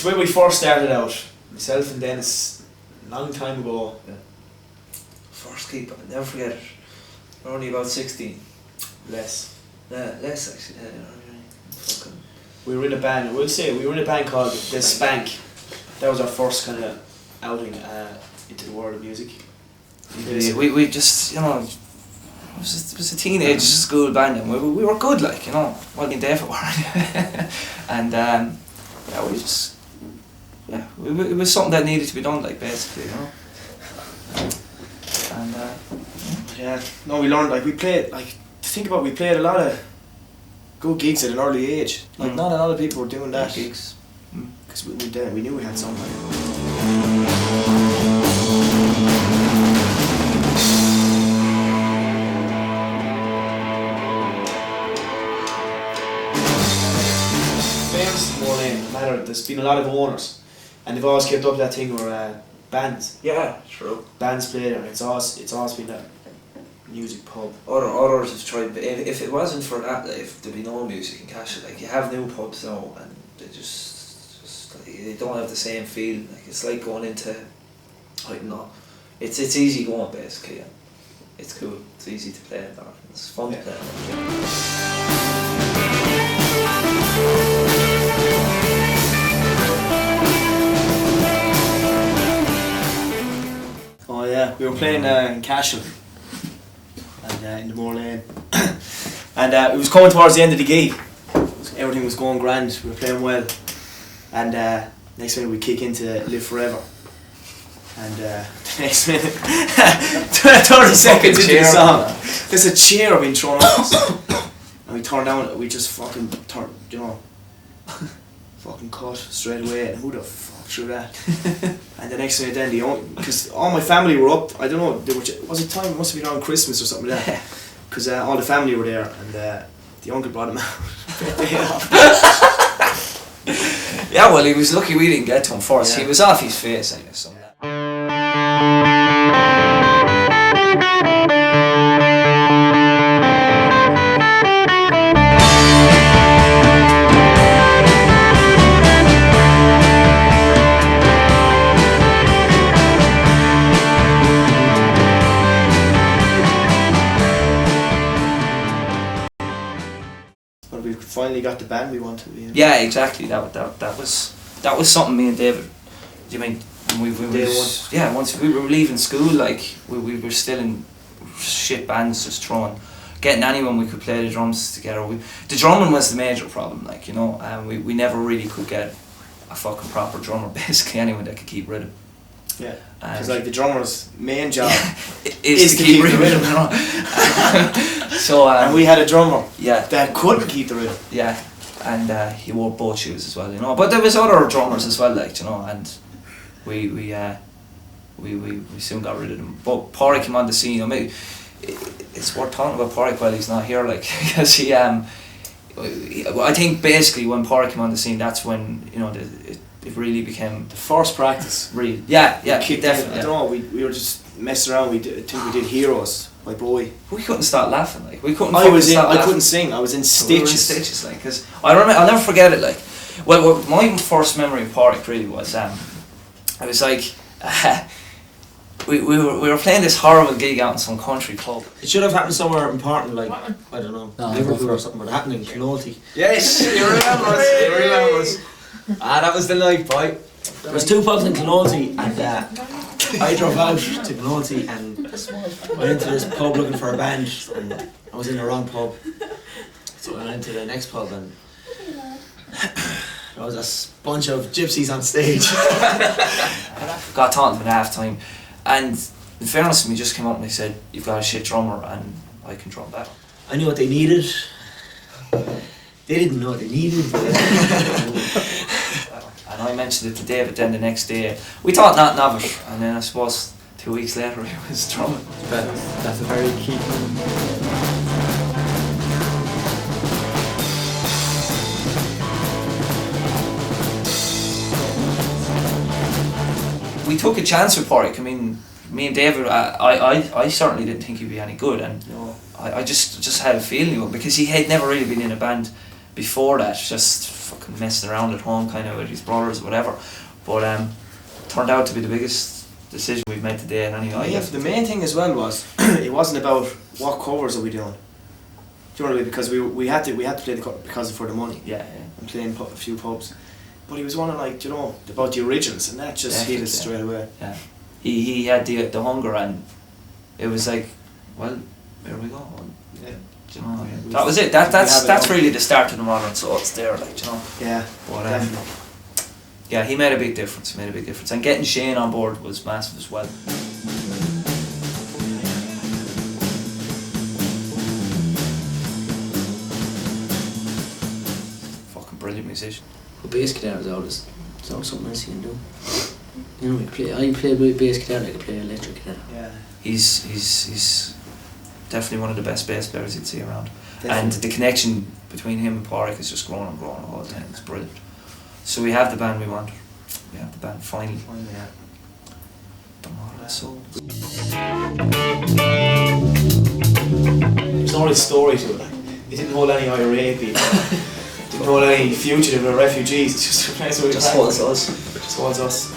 it's when we first started out. Myself and Dennis, a long time ago. Yeah. First gig, I'll never forget it. We're only about 16. Less. Less actually. Fucking. We were in a band. We'll say we were in a band called The Spank. That was our first kind of outing into the world of music. We just, you know, it was a teenage school band, and we were good, like, you know. Well, me and David were. And yeah, we just, yeah, it was something that needed to be done, like, basically, you know. And yeah, no, we learned, like, we played, like, to think about, we played a lot of good gigs at an early age. Like, not a lot of people were doing that. gigs. Because we knew we had something. There's been a lot of owners, and they've always kept up that thing where bands. Yeah, true. Bands play there. It's always been a music pub. Others have tried. If it wasn't for that, like, if there'd be no music in Cashel, like, you have new pubs now, and they just like, they don't have the same feel. Like, it's like going into, I don't know. It's easy going, basically. And it's cool. It's easy to play in there. It's fun to play. Oh yeah, we were playing in Cashel and in the Moor Lane, and it was coming towards the end of the gig. Everything was going grand. We were playing well, and next minute we kick into Live Forever, and the next minute, 30 seconds into the song, there's a chair being thrown at us, and we turn down. We just fucking turn, you know, fucking cut straight away. And who the fuck threw that? And the next minute, then because all my family were up. I don't know. Was it time? It must have been around Christmas or something like that. Because all the family were there, and the uncle brought him out. Yeah, well, he was lucky we didn't get to him first. Yeah. He was off his face, I guess. So. Finally got the band we wanted. Yeah, exactly. That was something me and David. I mean, once we were leaving school, like we were still in shit bands, just throwing, getting anyone we could play the drums together. The drumming was the major problem, like, you know, and we never really could get a fucking proper drummer. Basically, anyone that could keep rhythm. Yeah, because like the drummer's main job is to keep rhythm. You know? So and we had a drummer that couldn't keep the rhythm. Yeah, and he wore both shoes as well, you know. But there was other drummers as well, like, you know, and we soon got rid of them. But Pádraig came on the scene. I mean, it's worth talking about Pádraig while he's not here, like, because he I think basically when Pádraig came on the scene, that's when, you know, it really became the first practice. Really, yeah, definitely. I don't know. We were just messing around. I think we did Heroes by Bowie. We couldn't stop laughing. Like, we couldn't. I couldn't sing. I was in stitches. We were in stitches, like, because I remember. I'll never forget it. Like, well, my first memory of Pádraig really was I was like, we were playing this horrible gig out in some country club. It should have happened somewhere important, like, I don't know, Liverpool or something. But it happened in Clonoulty. Yes, you remember us. You remember us. That was the night, boy. There was 2 pubs in Clonoulty, and I drove out to Clonoulty and went into this pub looking for a band, and I was in the wrong pub. So I went into the next pub, and there was a bunch of gypsies on stage. Got talking at half time, and in fairness to me, just came up and they said, "You've got a shit drummer, and I can drum better." I knew what they needed. They didn't know what they needed. And I mentioned it to David then the next day. We thought nothing of it, and then I suppose 2 weeks later he was drumming. That's a very key thing. We took a chance with Pádraig. I mean, me and David, I certainly didn't think he'd be any good, and I just had a feeling of it, because he had never really been in a band before that, just fucking messing around at home kind of with his brothers or whatever. But turned out to be the biggest decision we've made today. And anyway, Yeah, the main thing as well was it wasn't about what covers are we doing. Do you know what I mean? Because we had to play the because for the money yeah. and playing a few pubs. But he was wanting like, you know, about the originals, and that just hit us straight away. Yeah. He had the hunger, and it was like, well, here we go. Yeah. Do you know, Yeah, that was it. That's really the start of the modern, so it's there, like, you know. Yeah. But Definitely. yeah, he made a big difference. And getting Shane on board was massive as well. Fucking brilliant musician. But bass guitar is always something else you can do. You know, I play bass guitar like I play electric guitar. Yeah. He's definitely one of the best bass players you'd see around. Definitely. And the connection between him and Pádraig is just growing and growing all the time. It's brilliant. So we have the band we want. We have the band finally. Finally, yeah. So There's no real story to it. Like, it didn't hold any IRA people. Didn't hold any fugitive or refugees. It's just a place where we just can. holds us. Just holds us.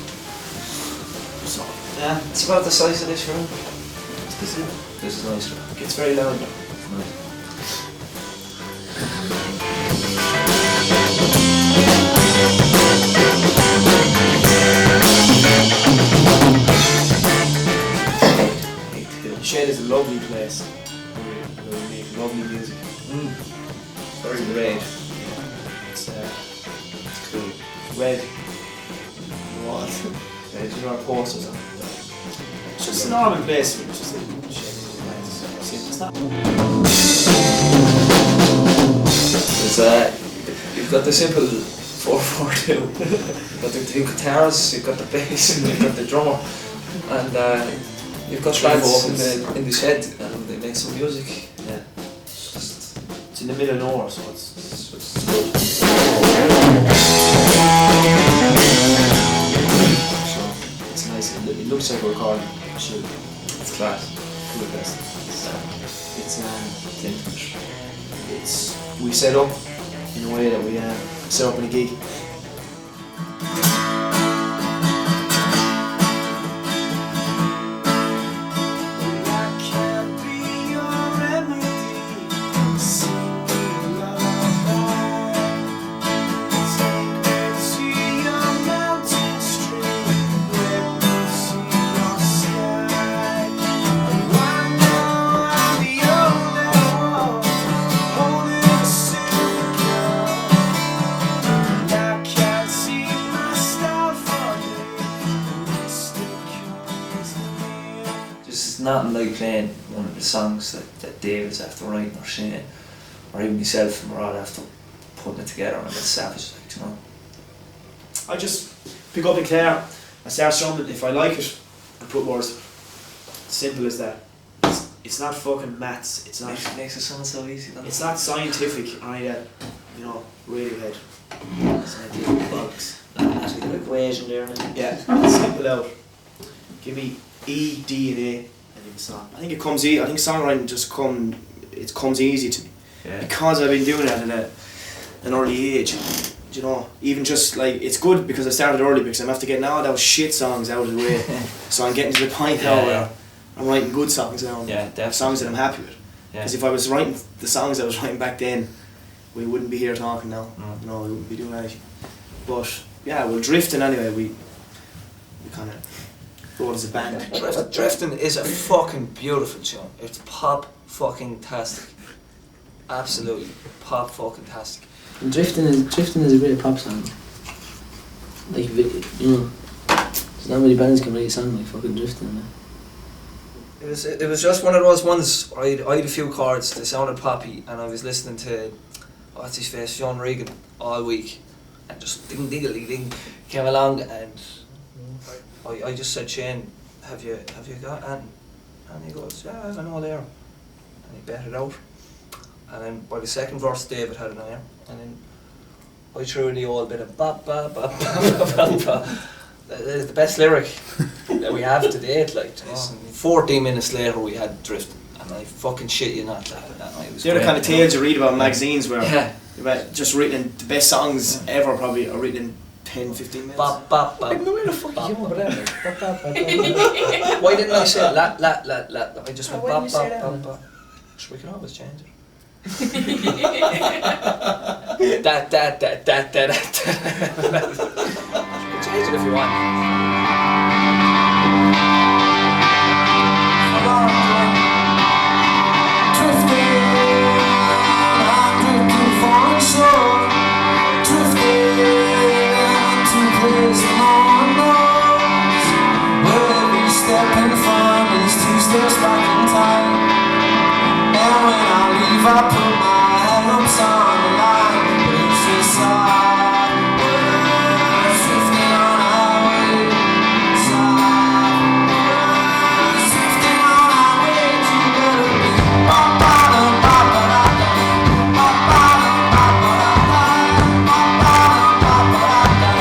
So, yeah. It's about the size of this room. This is nice. It gets very loud now. Shed is a lovely place. We make lovely music. Very red. It's cool. Red. What? Red. You know our posters on it. It's just a normal place. It's just a shed. It's not. You've got the simple 4/4-2. You've got the two guitars. You've got the bass. And you've got the drummer. And you've got Three lads vocals. in the shed, and they make some music. Yeah. It's in the middle of nowhere, so it's good. So it's nice. It looks like a recording. Shoot. It's class. The best. It's we set up in a way that we set up in a gig. Nothing like playing one of the songs that David's after writing, or Shane, or even myself, and we're all after putting it together and a bit savage, like, you know. I just pick up the guitar, I start strumming. If I like it, I put words. Simple as that. It's not fucking maths. It's not. Makes it sound so easy. It's not scientific or any of that. You know, Radiohead. Scientific box. That's a good equation there. Yeah, simple out. Give me E, D, and A. Song. I think it comes easy. I think songwriting it comes easy to me because I've been doing it at an early age. You know, even just like it's good because I started early because I'm after getting all those shit songs out of the way. So I'm getting to the point now where I'm writing good songs now. Yeah, definitely. Songs that I'm happy with. Because if I was writing the songs I was writing back then, we wouldn't be here talking now. You know, we wouldn't be doing anything. But yeah, we're drifting anyway. We kind of. What is a band? Drifting is a fucking beautiful tune. It's pop fucking tastic. Absolutely pop fucking tastic. And Drifting is a great pop song. Like, you know, there's not many bands can write a song like fucking Drifting. Man. It was just one of those ones where I had a few chords, they sounded poppy, and I was listening to what's his face, John Regan, all week, and just ding diggly ding came along, and I just said, Shane, have you got Anne? And he goes, yeah, I know there. And he bet it out. And then by the second verse, David had an iron. And then I threw in the old bit of ba ba ba ba ba ba. The best lyric that we have to date, like this. And 14 minutes later, we had Drifting. And I fucking shit you not, that night. It was They're the great, kind of you know. tales you read about in magazines where Just written in the best songs ever probably are written in 10-15 minutes. Bop, bop, bop. I don't know where the fuck Bop, you bop. whatever. Why didn't I say la la la la? I just went Why didn't bop you say bop that? bop bop. So we can always change it. that. You can change it if you want. I put my hopes on the line, but it's just sad words drifting on our way. Sad words drifting on our way. You better be ba-ba-da-ba-ba-da-da, ba-ba-da-ba-ba-da-da, ba-ba-da-ba-ba-da-da,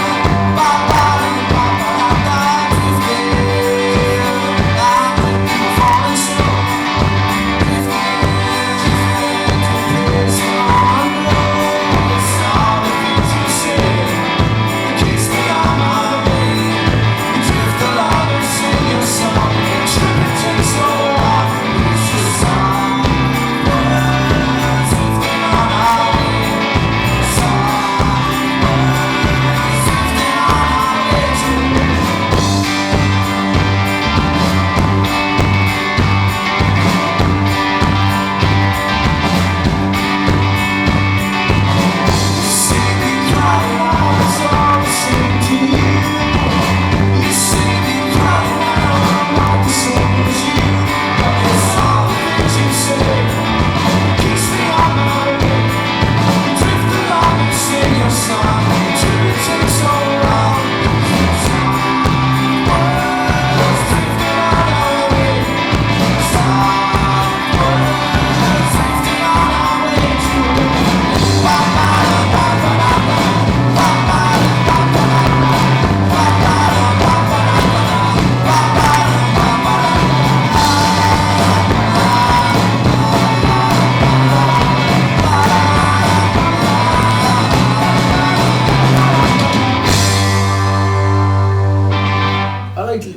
ba-ba-da-ba-ba-da-da. Drifting, falling slow.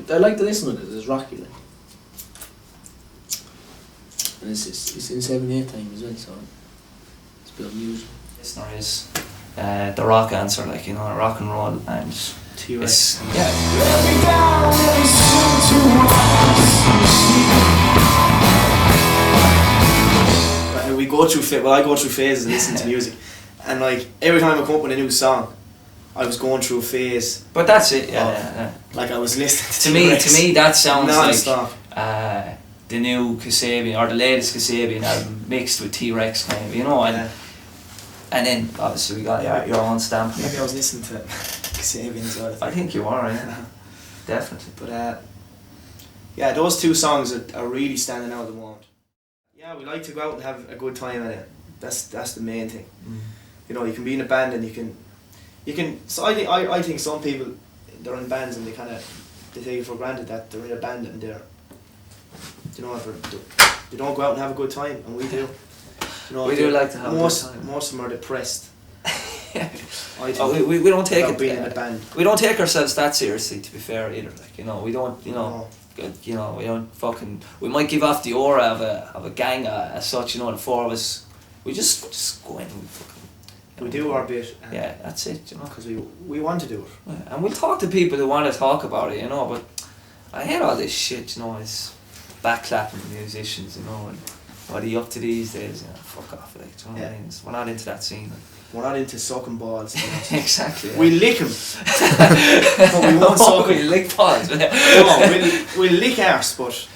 I like to listen to it because it's rocky, like. And it's in 7/8 time as well, so it's a bit unusual. Listener is the rock answer, like, you know, rock and roll, and T-Rex. it's yeah. We go through I go through phases of listening to music, and like every time I come up with a new song, I was going through a phase. But that's it. Yeah, Oh. yeah. Like I was listening to To T-Rex me, that sounds non-stop. like the new Kasabian or the latest Kasabian album mixed with T-Rex, kind of, you know, Yeah. and then obviously we got your own stamp. Maybe I was listening to Kasabian as well. I think you are, yeah. Definitely. But yeah, those two songs are really standing out at the moment. Yeah, we like to go out and have a good time at it. That's the main thing. You know, you can be in a band and you can. So I think some people, they're in bands and they take it for granted that they're in a band and they're, you know, they don't go out and have a good time, and we do. You know, We do like to have a good time. Most of them are depressed. I think. Oh, we don't take about it. being in a band. We don't take ourselves that seriously, to be fair, either. Like, you know, we don't. You know. No. You know, we don't fucking. We might give off the aura of a gang as such. You know, the four of us. We just go in and we fucking. We do our bit. Yeah, that's it. You know. Because we want to do it. Yeah, and we'll talk to people who want to talk about it, you know, but I hate all this shit, you know, it's backclapping musicians, you know, and what are you up to these days, you know, fuck off, like, do you know what I mean? We're not into that scene. We're not into sucking balls. Exactly. Yeah. We lick them. But we won't suck We 'em. lick balls. No, we'll lick arse, but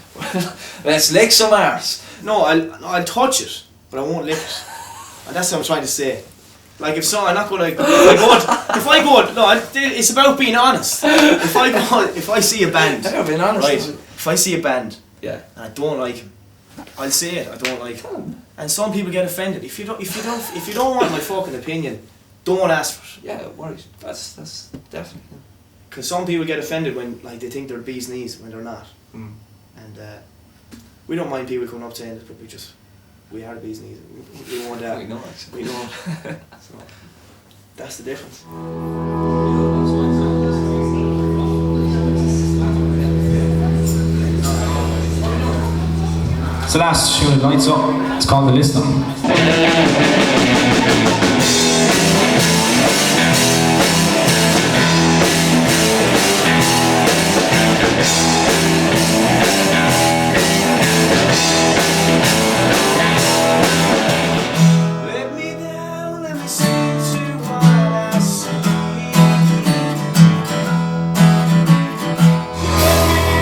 Let's lick some arse. no, I'll touch it, but I won't lick it. And that's what I'm trying to say. Like if I'm not gonna. It's about being honest. If I see a band, I've been honest. right? If I see a band Yeah. and I don't like him, I'll say it. I don't like him. And some people get offended. If you don't want my fucking opinion, don't ask for it. Yeah, worries. That's definitely. Because some people get offended when like they think they're bee's knees when they're not. Mm. And we don't mind people coming up saying it, but We are the bees knees. We won't. We know actually. We don't. So that's the difference. It's the last tune of the night, so it's called The Listener. Let me down, let me sing to what I see.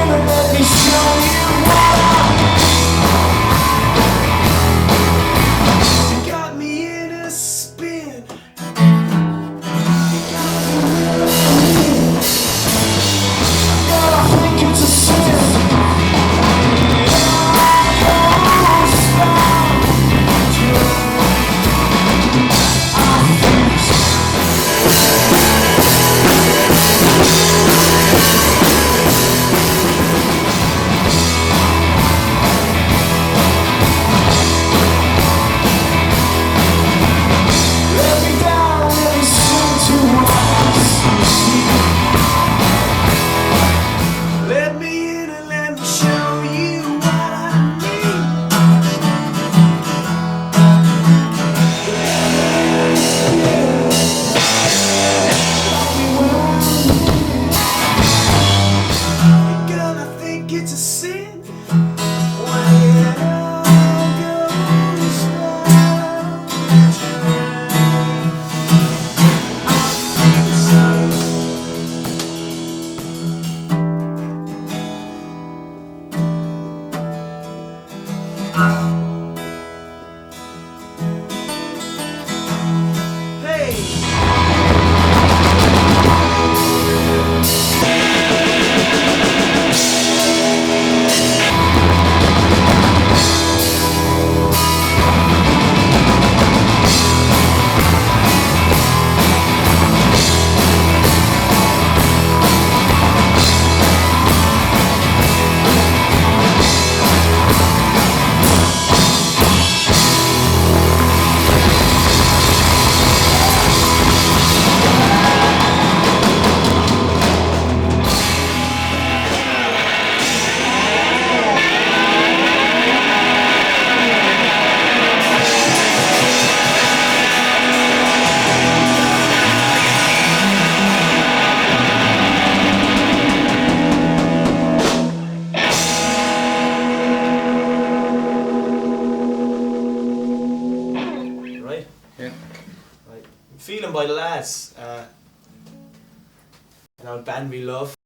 Let me show you what you got me in a spin. God, I think it's a sin. Let me down, let me sing to what I see. Let me in and let me show you what I need. Girl, I think it's a sin when it all goes down the drain. I think so. Hey! Right? Yeah. Right. Feeling by the lads. An old band we love.